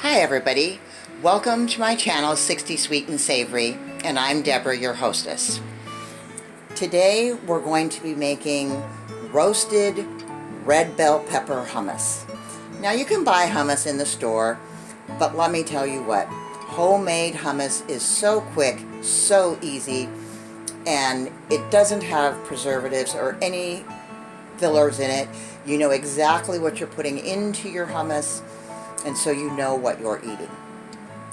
Hi everybody, welcome to my channel 60 Sweet and Savory, and I'm Deborah, your hostess. Today we're going to be making roasted red bell pepper hummus. Now you can buy hummus in the store, but let me tell you what, homemade hummus is so quick, so easy, and it doesn't have preservatives or any fillers in it. You know exactly what you're putting into your hummus, and so you know what you're eating.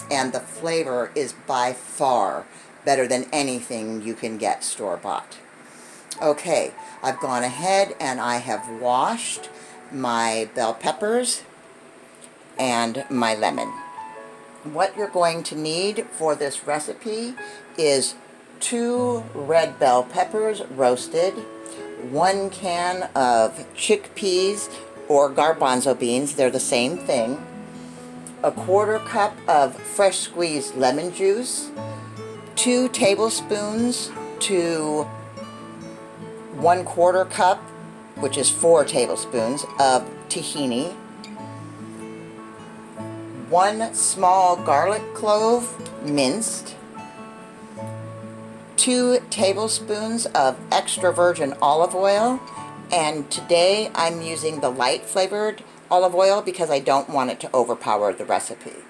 And the flavor is by far better than anything you can get store-bought. Okay, I've gone ahead and I have washed my bell peppers and my lemon. What you're going to need for this recipe is 2 red bell peppers roasted, 1 can of chickpeas or garbanzo beans, they're the same thing, a 1/4 cup of fresh squeezed lemon juice, 2 tablespoons to 1/4 cup, which is 4 tablespoons, of tahini, 1 small garlic clove minced, 2 tablespoons of extra virgin olive oil, and today I'm using the light flavored olive oil because I don't want it to overpower the recipe.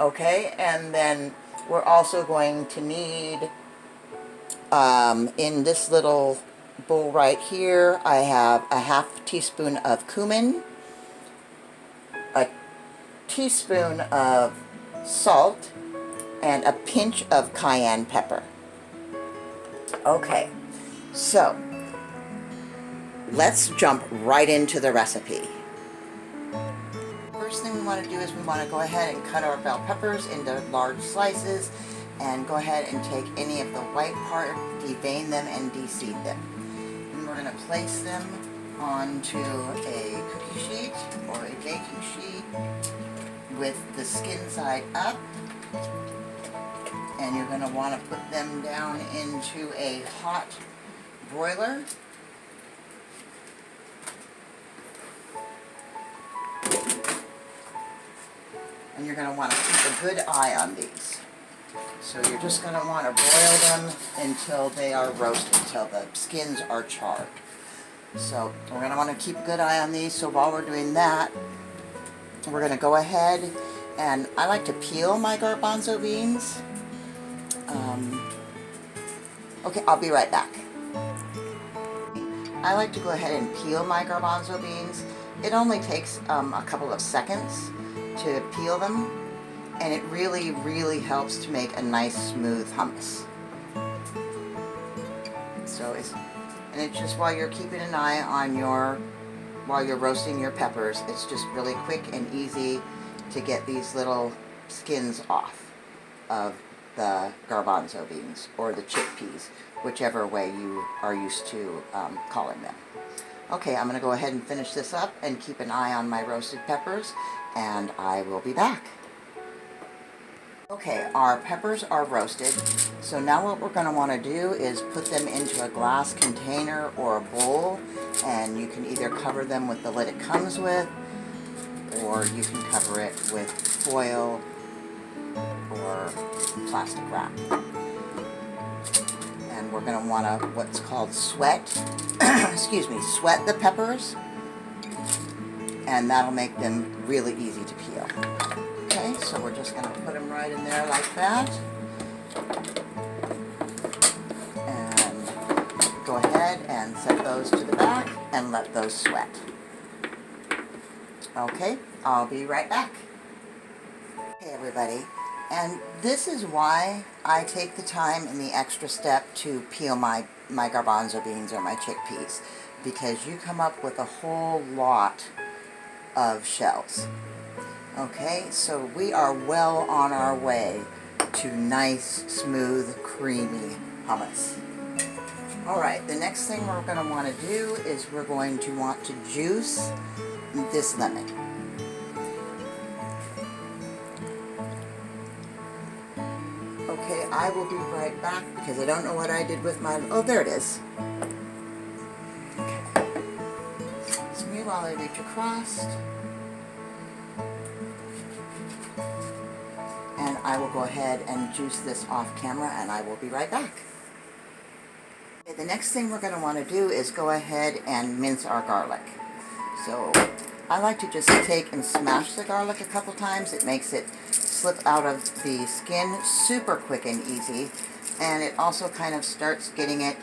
Okay, and then we're also going to need, in this little bowl right here, I have a 1/2 teaspoon of cumin, a teaspoon of salt, and a pinch of cayenne pepper. Okay, so let's jump right into the recipe. First thing we want to do is we want to go ahead and cut our bell peppers into large slices, and go ahead and take any of the white part, devein them and de-seed them. And we're going to place them onto a cookie sheet or a baking sheet with the skin side up, and you're going to want to put them down into a hot broiler. And you're going to want to keep a good eye on these. So you're just going to want to broil them until they are roasted, until the skins are charred. So we're going to want to keep a good eye on these. So while we're doing that, we're going to go ahead, and I like to peel my garbanzo beans. Okay, I'll be right back. I like to go ahead and peel my garbanzo beans. It only takes a couple of seconds to peel them, and it really helps to make a nice smooth hummus. So it's just while you're keeping an eye on while you're roasting your peppers, it's just really quick and easy to get these little skins off of the garbanzo beans or the chickpeas, whichever way you are used to calling them. Okay, I'm going to go ahead and finish this up and keep an eye on my roasted peppers, and I will be back. Okay, our peppers are roasted, so now what we're going to want to do is put them into a glass container or a bowl, and you can either cover them with the lid it comes with, or you can cover it with foil or plastic wrap. And we're going to want to, what's called sweat, excuse me, sweat the peppers, and that'll make them really easy to peel. Okay, so we're just going to put them right in there like that, and go ahead and set those to the back and let those sweat. Okay, I'll be right back. Hey everybody, and this is why I take the time and the extra step to peel my garbanzo beans or my chickpeas, because you come up with a whole lot of shells. Okay, so we are well on our way to nice, smooth, creamy hummus. Alright, the next thing we're going to want to do is we're going to want to juice this lemon. Okay, I will be right back because I don't know what I did with my... Oh, there it is. Okay. So while I reach across. I will go ahead and juice this off camera, and I will be right back. Okay, the next thing we're going to want to do is go ahead and mince our garlic. So I like to just take and smash the garlic a couple times. It makes it slip out of the skin super quick and easy, and it also kind of starts getting it,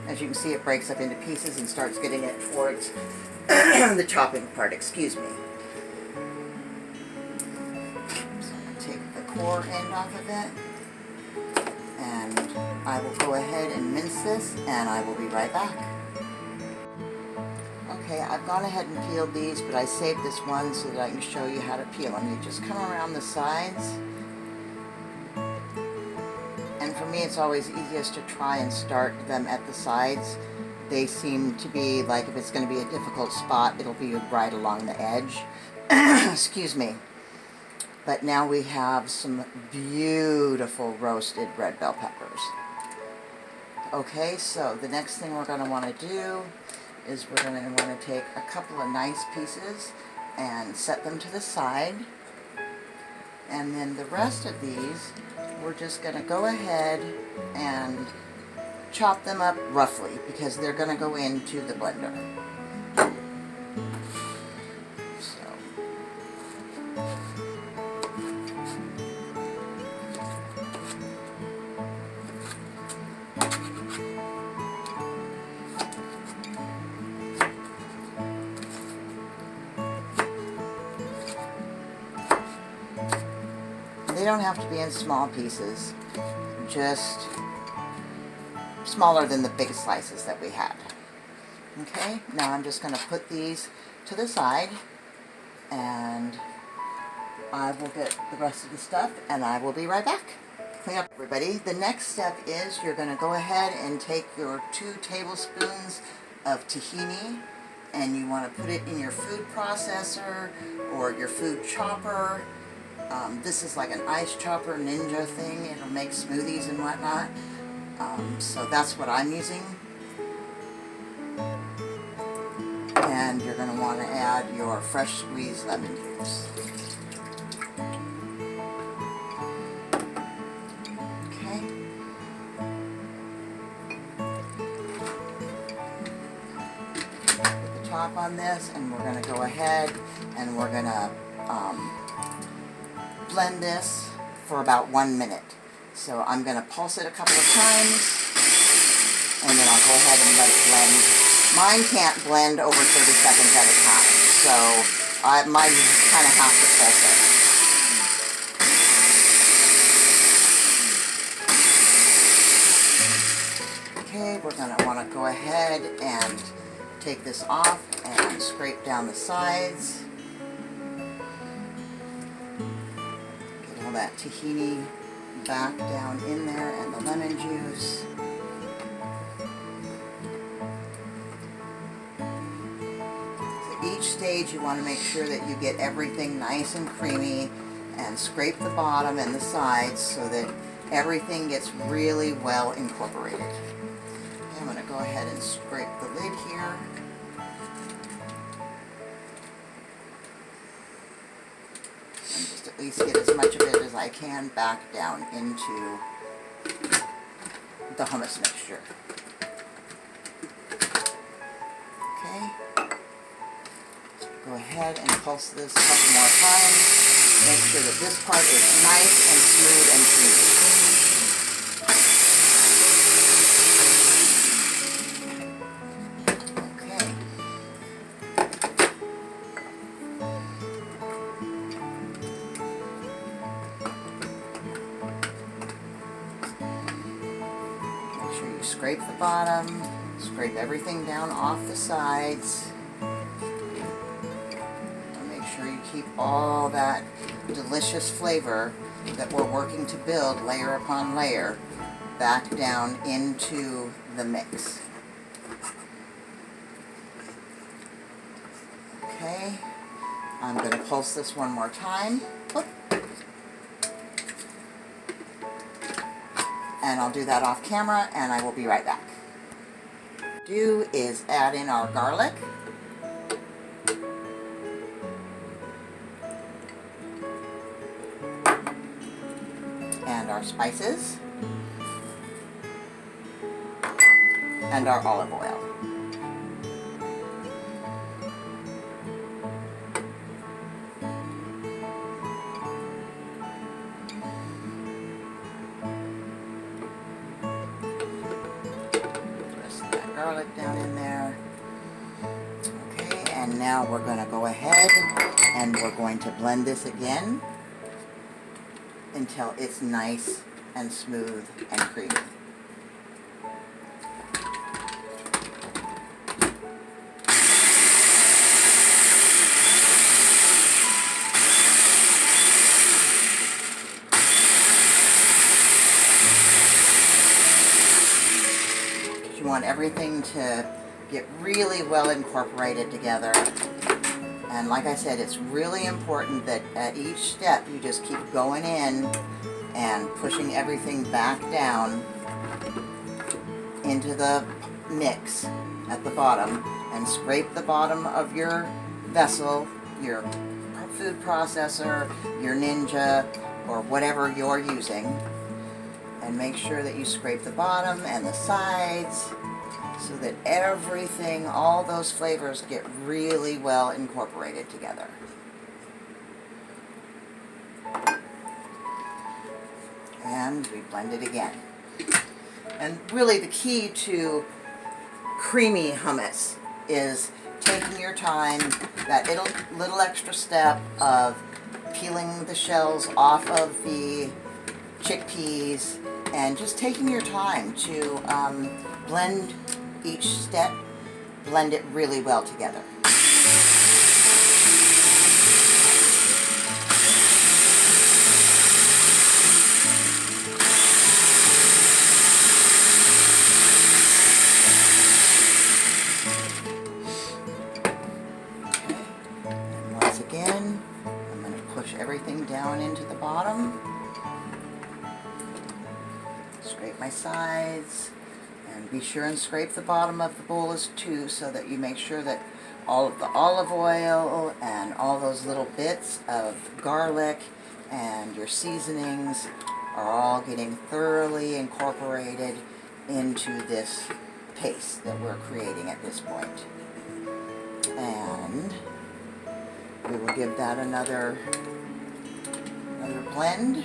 as you can see, it breaks up into pieces and starts getting it towards the chopping part, excuse me. So I'm going to take the core end off of it, and I will go ahead and mince this, and I will be right back. Okay, I've gone ahead and peeled these, but I saved this one so that I can show you how to peel them. You just come around the sides, and for me it's always easiest to try and start them at the sides. They seem to be like, if it's going to be a difficult spot, it'll be right along the edge. Excuse me. But now we have some beautiful roasted red bell peppers. Okay, so the next thing we're going to want to do is we're going to want to take a couple of nice pieces and set them to the side. And then the rest of these, we're just going to go ahead and chop them up roughly, because they're going to go into the blender. They don't have to be in small pieces, just smaller than the big slices that we had. Okay, now I'm just going to put these to the side, and I will get the rest of the stuff, and I will be right back. Clean up, everybody. The next step is you're going to go ahead and take your 2 tablespoons of tahini, and you want to put it in your food processor or your food chopper. This is like an ice chopper ninja thing. It'll make smoothies and whatnot. So that's what I'm using. And you're going to want to add your fresh squeezed lemon juice. Okay. Put the top on this, and we're going to go ahead and we're going to blend this for about 1 minute. So I'm going to pulse it a couple of times, and then I'll go ahead and let it blend. Mine can't blend over 30 seconds at a time, so mine kind of have to pulse it. Okay, we're going to want to go ahead and take this off and scrape down the sides. That tahini back down in there, and the lemon juice. So each stage you want to make sure that you get everything nice and creamy, and scrape the bottom and the sides so that everything gets really well incorporated. Okay, I'm going to go ahead and scrape the lid here. At least get as much of it as I can back down into the hummus mixture. Okay. Go ahead and pulse this a couple more times. Make sure that this part is nice and smooth and creamy. Scrape the bottom, scrape everything down off the sides. And make sure you keep all that delicious flavor that we're working to build layer upon layer back down into the mix. Okay, I'm going to pulse this one more time. Whoop. And I'll do that off camera, and I will be right back. What we'll do is add in our garlic. and our spices, and our olive oil. Press that garlic down in there. Okay, and now we're going to go ahead and we're going to blend this again until it's nice and smooth and creamy. You want everything to get really well incorporated together. And like I said, it's really important that at each step you just keep going in and pushing everything back down into the mix at the bottom, and scrape the bottom of your vessel, your food processor, your Ninja, or whatever you're using, and make sure that you scrape the bottom and the sides so that everything, all those flavors, get really well incorporated together. And we blend it again. And really the key to creamy hummus is taking your time, that little extra step of peeling the shells off of the chickpeas, and just taking your time to blend each step, blend it really well together. Again, I'm going to push everything down into the bottom, scrape my sides, and be sure and scrape the bottom of the bowl too, so that you make sure that all of the olive oil and all those little bits of garlic and your seasonings are all getting thoroughly incorporated into this paste that we're creating at this point. And we will give that another blend.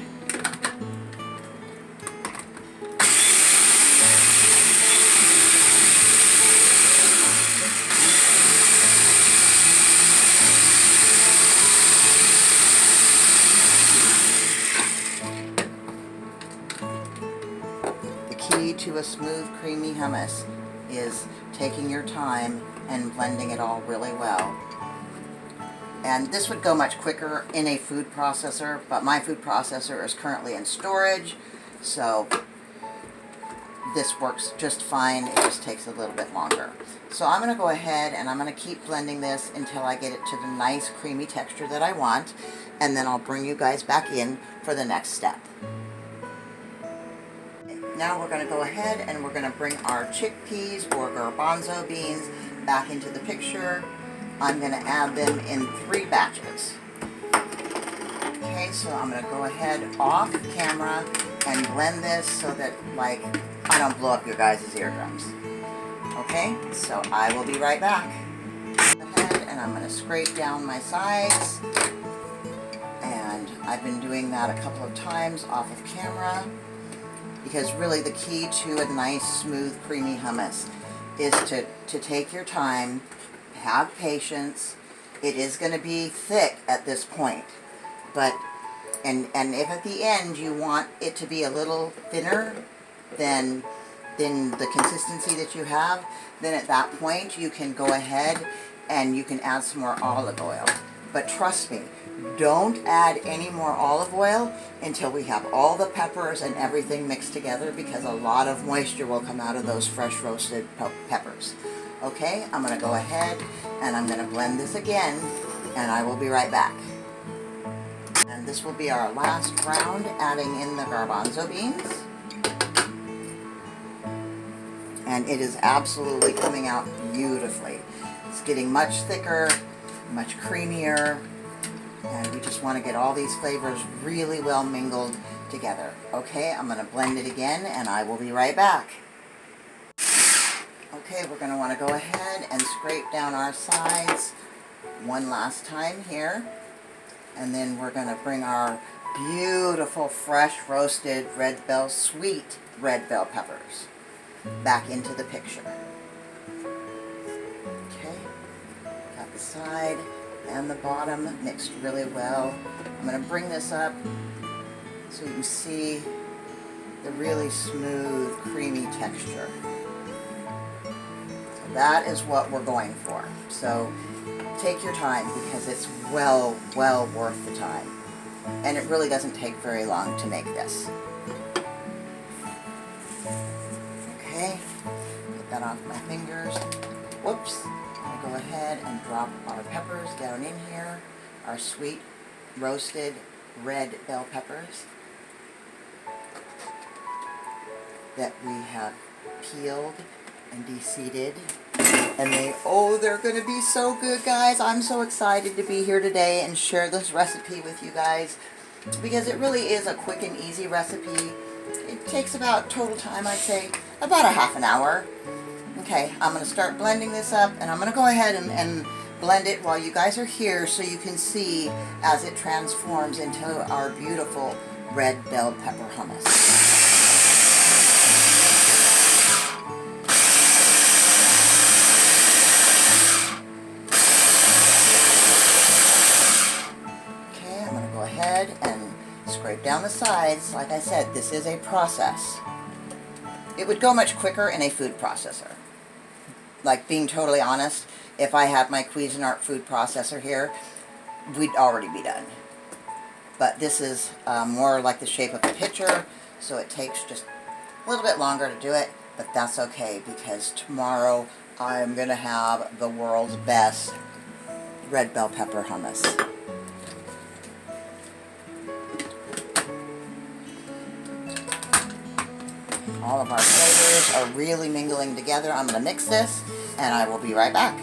The key to a smooth, creamy hummus is taking your time and blending it all really well. And this would go much quicker in a food processor, but my food processor is currently in storage, so this works just fine. It just takes a little bit longer. So I'm going to go ahead and I'm going to keep blending this until I get it to the nice creamy texture that I want, and then I'll bring you guys back in for the next step. Now we're going to go ahead and we're going to bring our chickpeas or garbanzo beans back into the picture. I'm going to add them in 3 batches. Okay, so I'm going to go ahead off camera and blend this so that, like, I don't blow up your guys' eardrums. Okay, so I will be right back. And I'm going to scrape down my sides. And I've been doing that a couple of times off of camera, because really the key to a nice, smooth, creamy hummus is to take your time. Have patience. It is going to be thick at this point, but and if at the end you want it to be a little thinner than the consistency that you have, then at that point you can go ahead and you can add some more olive oil. But trust me, don't add any more olive oil until we have all the peppers and everything mixed together, because a lot of moisture will come out of those fresh roasted peppers. Okay, I'm going to go ahead and I'm going to blend this again, and I will be right back. And this will be our last round, adding in the garbanzo beans. And it is absolutely coming out beautifully. It's getting much thicker, much creamier, and we just want to get all these flavors really well mingled together. Okay, I'm going to blend it again and I will be right back. Okay, we're going to want to go ahead and scrape down our sides one last time here. And then we're going to bring our beautiful fresh roasted sweet red bell peppers back into the picture. Okay, got the side and the bottom mixed really well. I'm going to bring this up so you can see the really smooth, creamy texture. So that is what we're going for. So take your time because it's well worth the time. And it really doesn't take very long to make this. Okay, get that off my fingers. Whoops. I'm going to go ahead and drop our peppers down in here. Our sweet roasted red bell peppers that we have peeled and de-seeded. And they're going to be so good, guys. I'm so excited to be here today and share this recipe with you guys because it really is a quick and easy recipe. It takes about, total time, I'd say, about a half an hour. Okay, I'm going to start blending this up, and I'm going to go ahead and blend it while you guys are here so you can see as it transforms into our beautiful red bell pepper hummus. And scrape down the sides. Like I said, this is a process. It would go much quicker in a food processor. Like, being totally honest, if I had my Cuisinart food processor here, we'd already be done. But this is more like the shape of a pitcher, so it takes just a little bit longer to do it, but that's okay because tomorrow I'm going to have the world's best red bell pepper hummus. All of our flavors are really mingling together. I'm going to mix this, and I will be right back.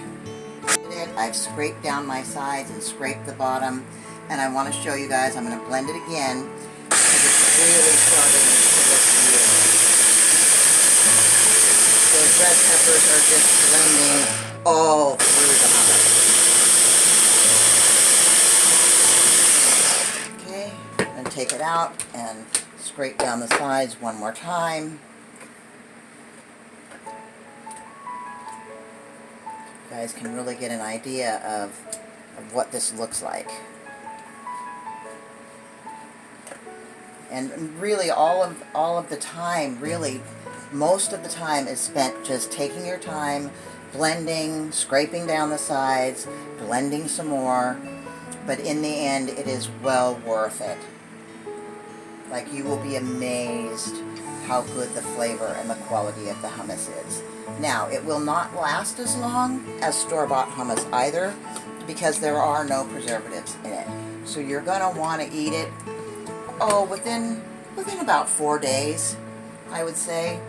I've scraped down my sides and scraped the bottom, and I want to show you guys, I'm going to blend it again, because it's really starting to look beautiful. Those red peppers are just blending all through the hummus. Okay, I'm going to take it out and scrape down the sides one more time. You guys can really get an idea of what this looks like. And really all of the time, really most of the time is spent just taking your time, blending, scraping down the sides, blending some more, but in the end it is well worth it. Like, you will be amazed how good the flavor and the quality of the hummus is. Now, it will not last as long as store-bought hummus either, because there are no preservatives in it. So you're going to want to eat it, within about 4 days, I would say.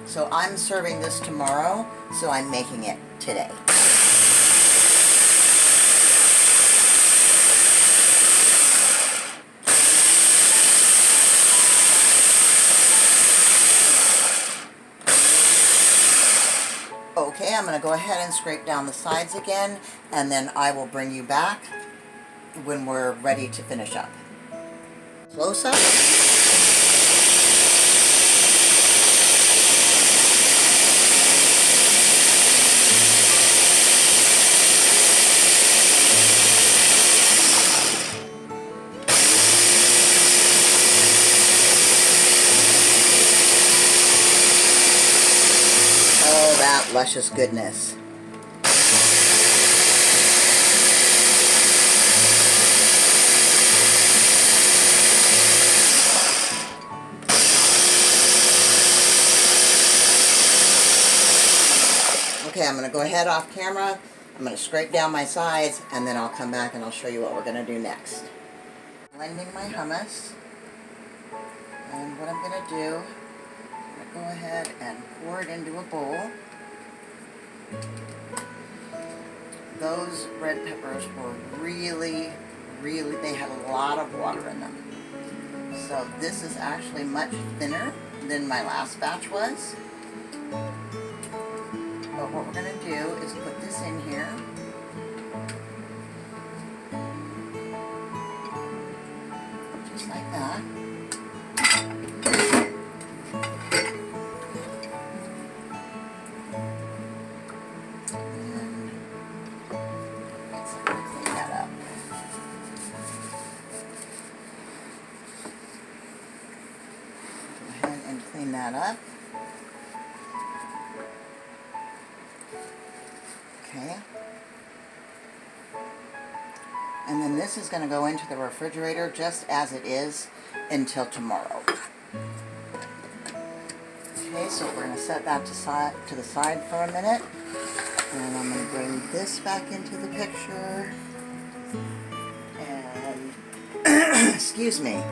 So I'm serving this tomorrow, so I'm making it today. Okay, I'm going to go ahead and scrape down the sides again, and then I will bring you back when we're ready to finish up. Close up. That luscious goodness. Okay, I'm going to go ahead off camera. I'm going to scrape down my sides, and then I'll come back and I'll show you what we're going to do next. Blending my hummus. And what I'm going to do, I'm going to go ahead and pour it into a bowl. Those red peppers were really, they had a lot of water in them. So this is actually much thinner than my last batch was. But what we're going to do is put this in here. Just like that. And let's clean that up. Go ahead and clean that up. Okay. And then this is going to go into the refrigerator just as it is until tomorrow. Okay, so we're going to set that to the side for a minute. And I'm going to bring this back into the picture. And, excuse me.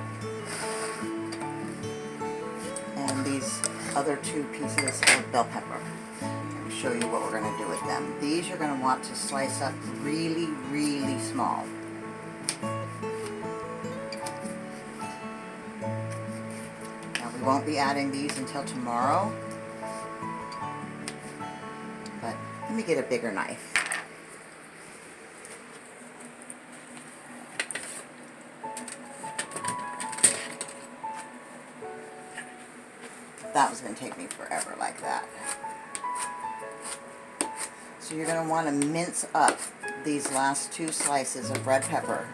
And these other 2 pieces of bell pepper. Show you what we're going to do with them. These you're going to want to slice up really, really small. Now we won't be adding these until tomorrow, but let me get a bigger knife. That was going to take me forever like that. So you're going to want to mince up these last 2 slices of red pepper.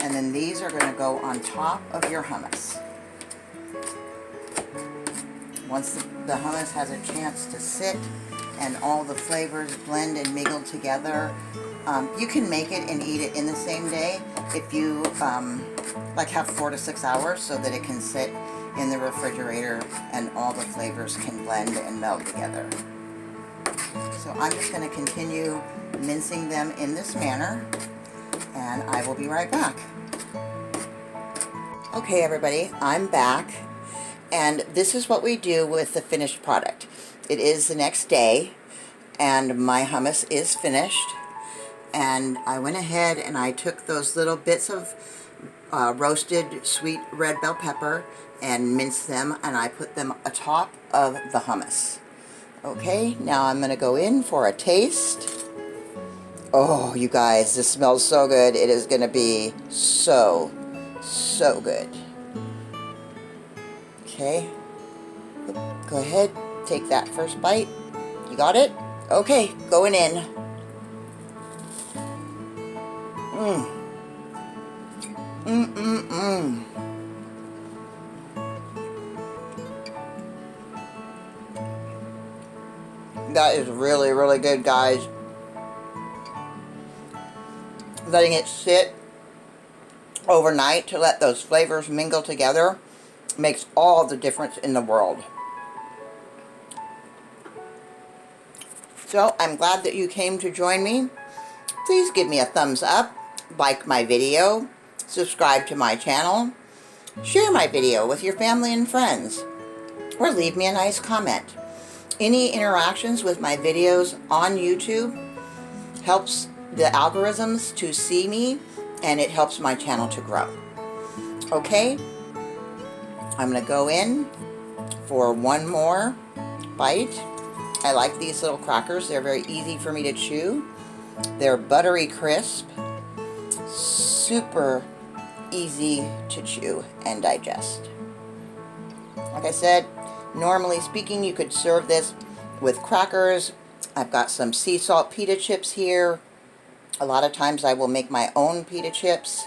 And then these are going to go on top of your hummus. Once the hummus has a chance to sit and all the flavors blend and mingle together, you can make it and eat it in the same day if you like have 4 to 6 hours so that it can sit in the refrigerator and all the flavors can blend and meld together. So I'm just going to continue mincing them in this manner, and I will be right back. Okay everybody, I'm back, and this is what we do with the finished product. It is the next day, and my hummus is finished, and I went ahead and I took those little bits of roasted sweet red bell pepper and minced them, and I put them atop of the hummus. Okay, now I'm going to go in for a taste. Oh, you guys, this smells so good. It is going to be so good. Okay, go ahead, take that first bite. You got it? Okay, going in. That is really, really good, guys. Letting it sit overnight to let those flavors mingle together makes all the difference in the world. So, I'm glad that you came to join me. Please give me a thumbs up, like my video, subscribe to my channel, share my video with your family and friends, or leave me a nice comment. Any interactions with my videos on YouTube helps the algorithms to see me, and it helps my channel to grow. Okay, I'm going to go in for one more bite. I like these little crackers. They're very easy for me to chew. They're buttery crisp, super easy to chew and digest. Like I said, normally speaking, you could serve this with crackers. I've got some sea salt pita chips here. A lot of times I will make my own pita chips.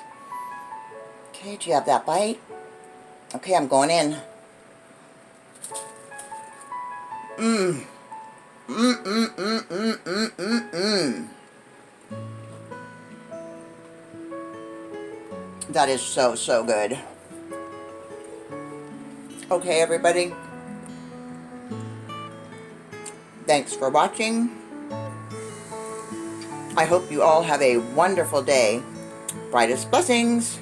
Okay, do you have that bite? Okay, I'm going in. That is so good. Okay, everybody. Thanks for watching. I hope you all have a wonderful day. Brightest blessings.